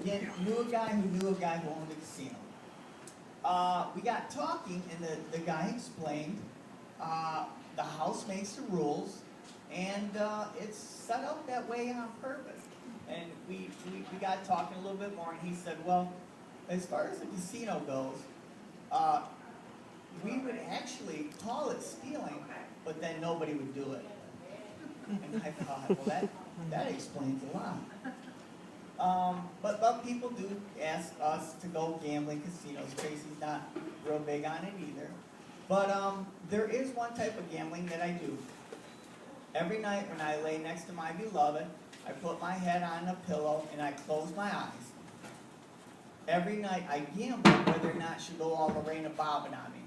again, knew a guy who knew a guy who owned a casino. We got talking, and the guy explained the house makes the rules, and it's set up that way on purpose. And we got talking a little bit more, and he said, well, as far as the casino goes, we would actually call it stealing, but then nobody would do it. And I thought, well, that explains a lot. But people do ask us to go gambling casinos. Tracy's not real big on it either. But there is one type of gambling that I do. Every night when I lay next to my beloved, I put my head on a pillow and I close my eyes. Every night I gamble whether or not she'll go all Lorena Bobbin on me.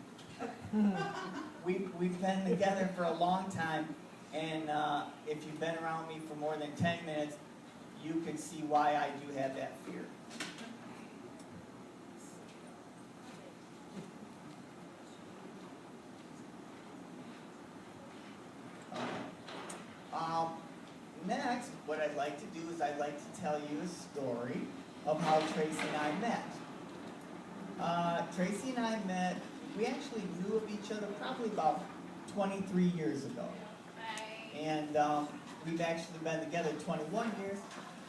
We've been together for a long time, and if you've been around me for more than 10 minutes, you can see why I do have that fear. Next, what I'd like to do is I'd like to tell you a story of how Tracy and I met. Tracy and I met, we actually knew of each other probably about 23 years ago. And we've actually been together 21 years,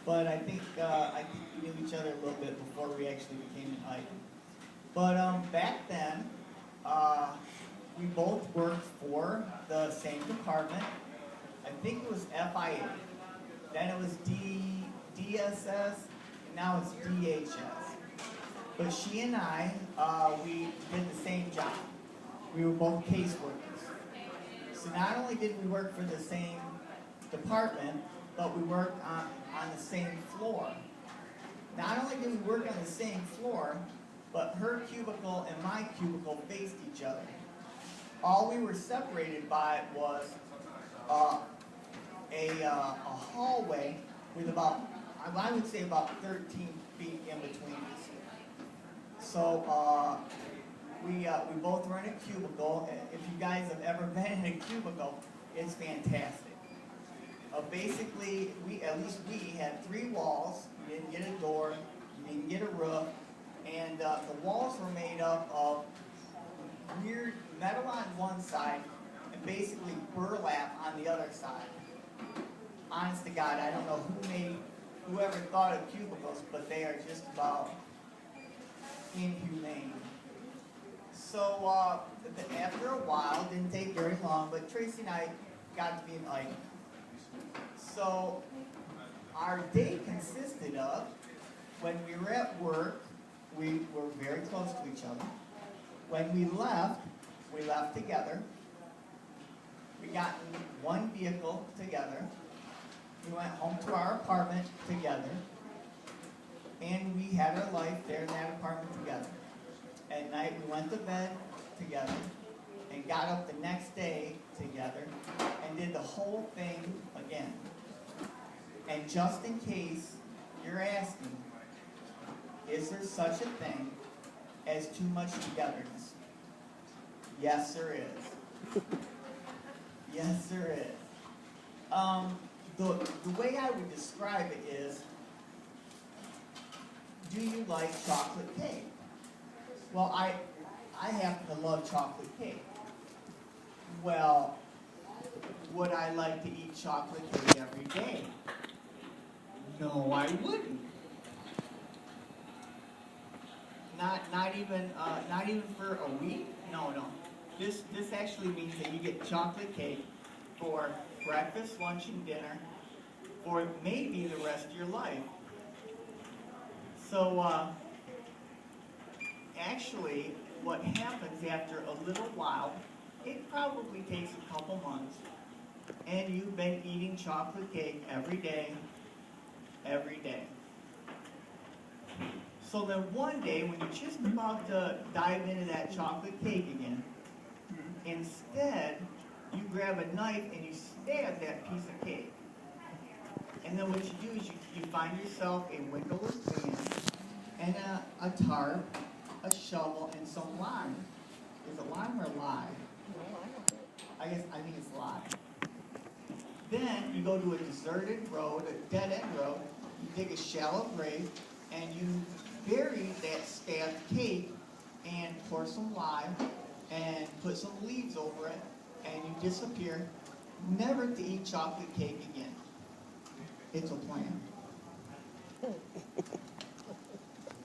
but I think we knew each other a little bit before we actually became an item. But back then, we both worked for the same department. I think it was FIA. Then it was DSS, and now it's DHS. But she and I, we did the same job. We were both caseworkers. So not only did we work for the same department, but we worked on the same floor. Not only did we work on the same floor, but her cubicle and my cubicle faced each other. All we were separated by was a hallway with about, I would say about 13 feet in between us. So we both were in a cubicle. If you guys have ever been in a cubicle, it's fantastic. Basically, at least we had 3 walls. You didn't get a door, you didn't get a roof, and the walls were made up of weird metal on one side and basically burlap on the other side. Honest to God, I don't know whoever thought of cubicles, but they are just about inhumane. So after a while, didn't take very long, but Tracy and I got to be an item. So our day consisted of, when we were at work, we were very close to each other. When we left together. We got in one vehicle together. We went home to our apartment together. And we had our life there in that apartment together. At night we went to bed together and got up the next day together and did the whole thing again. And just in case you're asking, is there such a thing as too much togetherness? Yes, there is. Yes, there is. The way I would describe it is, do you like chocolate cake? Well, I happen to love chocolate cake. Well, would I like to eat chocolate cake every day? No, I wouldn't. Not even for a week? No. This actually means that you get chocolate cake for breakfast, lunch, and dinner for maybe the rest of your life. So actually, what happens after a little while, it probably takes a couple months, and you've been eating chocolate cake every day. So then one day, when you're just about to dive into that chocolate cake again, instead, you grab a knife and you stab that piece of cake. And then what you do is you find yourself a windowless van and a tarp, a shovel, and some lime. Is it lime or lye? I think it's lime. Then you go to a deserted road, a dead-end road, you dig a shallow grave, and you bury that stabbed cake and pour some lye and put some leaves over it, and you disappear, never to eat chocolate cake again. It's a plan.